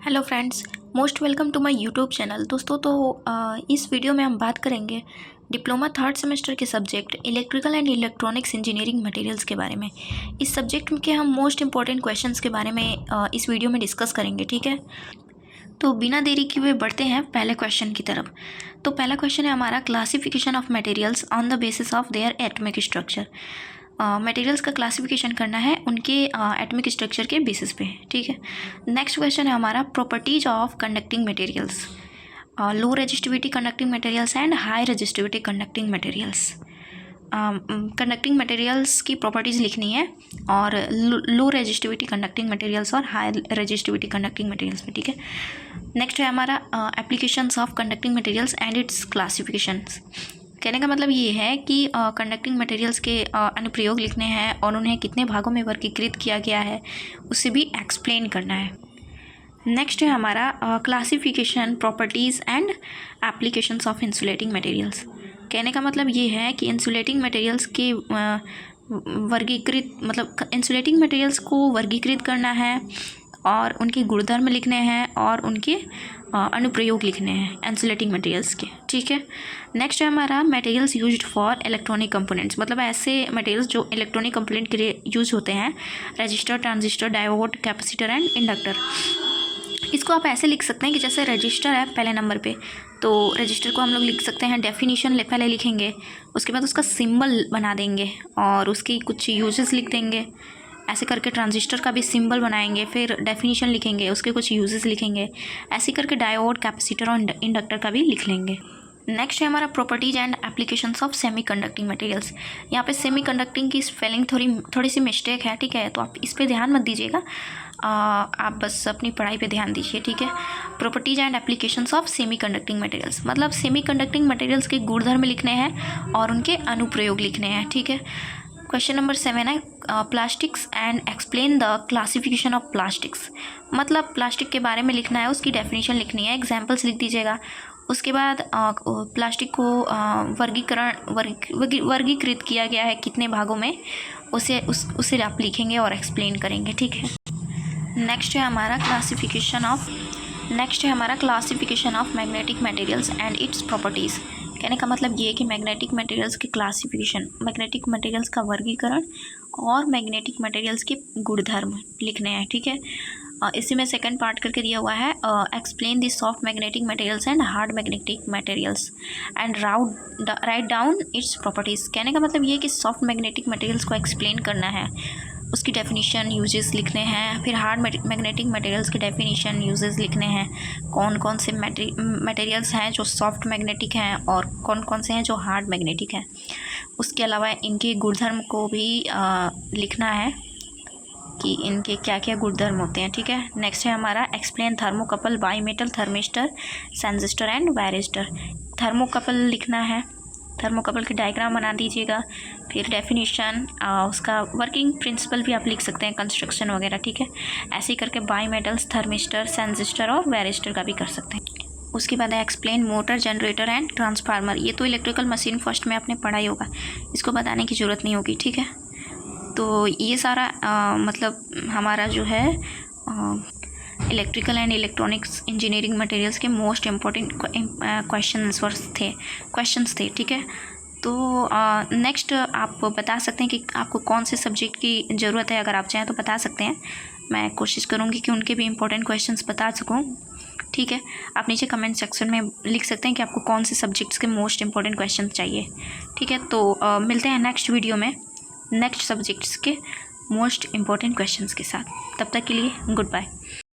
Hello friends, most welcome to my YouTube channel. दोस्तों इस video में हम बात करेंगे डिप्लोमा थर्ड सेमेस्टर के subject electrical and electronics engineering materials के बारे में। इस सब्जेक्ट के हम मोस्ट इंपॉर्टेंट क्वेश्चंस के बारे में इस वीडियो में डिस्कस करेंगे, ठीक है। तो बिना देरी किए हुए बढ़ते हैं पहले क्वेश्चन की तरफ। तो पहला क्वेश्चन है हमारा, classification of materials on the basis of their atomic structure. Materials का क्लासिफिकेशन करना है उनके एटॉमिक स्ट्रक्चर के बेसिस पे, ठीक है। नेक्स्ट क्वेश्चन है हमारा, properties of conducting materials, low resistivity conducting materials and high resistivity conducting materials. Conducting materials की प्रॉपर्टीज़ लिखनी है और लो रेजिस्टिविटी कंडक्टिंग मटेरियल्स और हाई रेजिस्टिविटी कंडक्टिंग मटेरियल्स में, ठीक है। नेक्स्ट है हमारा, applications of conducting materials and it's classifications. कहने का मतलब ये है कि कंडक्टिंग मटेरियल्स के अनुप्रयोग लिखने हैं और उन्हें कितने भागों में वर्गीकृत किया गया है उसे भी एक्सप्लेन करना है। नेक्स्ट है हमारा, classification, properties and applications of insulating materials. कहने का मतलब ये है कि इंसुलेटिंग मटेरियल्स के इंसुलेटिंग मटेरियल्स को वर्गीकृत करना है और उनके गुणधर्म लिखने हैं और उनके अनुप्रयोग लिखने हैं इंसुलेटिंग मटेरियल्स के, ठीक है। नेक्स्ट है हमारा, materials used for electronic components, मतलब ऐसे मटेरियल्स जो इलेक्ट्रॉनिक कंपोनेंट के लिए यूज होते हैं, register, transistor, diode, capacitor and inductor. इसको आप ऐसे लिख सकते हैं कि जैसे रजिस्टर है पहले नंबर पे, तो रजिस्टर को हम लोग लिख सकते हैं, डेफिनेशन पहले लिखेंगे, उसके बाद उसका सिंबल बना देंगे और उसकी कुछ यूजेस लिख देंगे। ऐसे करके ट्रांजिस्टर का भी सिंबल बनाएंगे, फिर डेफिनेशन लिखेंगे, उसके कुछ यूजेस लिखेंगे। ऐसे करके डायोड, कैपेसिटर और इंडक्टर का भी लिख लेंगे। नेक्स्ट है हमारा, properties and applications of semi conducting materials. यहाँ पे सेमी कंडक्टिंग की स्पेलिंग थोड़ी सी मिस्टेक है, ठीक है, तो आप इस पर ध्यान मत दीजिएगा, आप बस अपनी पढ़ाई पे ध्यान दीजिए, ठीक है। Properties and applications of semi conducting materials, मतलब सेमी कंडक्टिंग मटेरियल्स के गुणधर्म लिखने हैं और उनके अनुप्रयोग लिखने हैं, ठीक है। क्वेश्चन नंबर 7 है, plastics and explain the classification of plastics. मतलब प्लास्टिक के बारे में लिखना है, उसकी डेफिनेशन लिखनी है, एग्जाम्पल्स लिख दीजिएगा। उसके बाद प्लास्टिक को वर्गीकृत किया गया है कितने भागों में, उसे आप लिखेंगे और एक्सप्लेन करेंगे, ठीक है। नेक्स्ट है हमारा, classification of magnetic materials and it's properties. कहने का मतलब ये है कि मैग्नेटिक मटेरियल्स की क्लासिफिकेशन, मैग्नेटिक मटेरियल्स का वर्गीकरण और मैग्नेटिक मटेरियल्स के गुणधर्म लिखने हैं, ठीक है। इसी में सेकंड पार्ट करके दिया हुआ है, explain the soft magnetic materials and hard magnetic materials and write down it's properties. कहने का मतलब ये है कि सॉफ्ट मैग्नेटिक मटेरियल्स को एक्सप्लेन करना है, उसकी डेफिनेशन, यूजेस लिखने हैं। फिर हार्ड मैग्नेटिक मटेरियल्स की डेफिनेशन, यूजेस लिखने हैं, कौन कौन से मटेरियल्स हैं जो सॉफ्ट मैग्नेटिक हैं और कौन कौन से हैं जो हार्ड मैग्नेटिक हैं। उसके अलावा इनके गुणधर्म को भी लिखना है कि इनके क्या क्या गुणधर्म होते हैं, ठीक है। नेक्स्ट है हमारा, explain thermocouple, bimetal, thermistor, sensistor and varistor. Thermocouple लिखना है, थर्मोकपल की डायग्राम बना दीजिएगा। फिर डेफिनेशन, उसका वर्किंग प्रिंसिपल भी आप लिख सकते हैं, कंस्ट्रक्शन वगैरह, ठीक है। ऐसे ही करके बाई मेटल्स, थर्मिस्टर, सेंजिस्टर और वायरिस्टर का भी कर सकते हैं। उसके बाद है, explain motor, generator and transformer. ये तो इलेक्ट्रिकल मशीन फर्स्ट में आपने पढ़ा ही होगा, इसको बताने की ज़रूरत नहीं होगी, ठीक है। तो ये सारा मतलब हमारा जो है electrical and electronics engineering materials के मोस्ट इम्पॉर्टेंट क्वेश्चंस थे, ठीक है। तो नेक्स्ट आप बता सकते हैं कि आपको कौन से सब्जेक्ट की ज़रूरत है, अगर आप चाहें तो बता सकते हैं। मैं कोशिश करूँगी कि उनके भी इम्पोर्टेंट क्वेश्चंस बता सकूँ, ठीक है। आप नीचे कमेंट सेक्शन में लिख सकते हैं कि आपको कौन से सब्जेक्ट्स के मोस्ट इम्पॉर्टेंट क्वेश्चन चाहिए, ठीक है। तो मिलते हैं नेक्स्ट वीडियो में नेक्स्ट सब्जेक्ट्स के मोस्ट इम्पॉर्टेंट क्वेश्चंस के साथ। तब तक के लिए गुड बाय।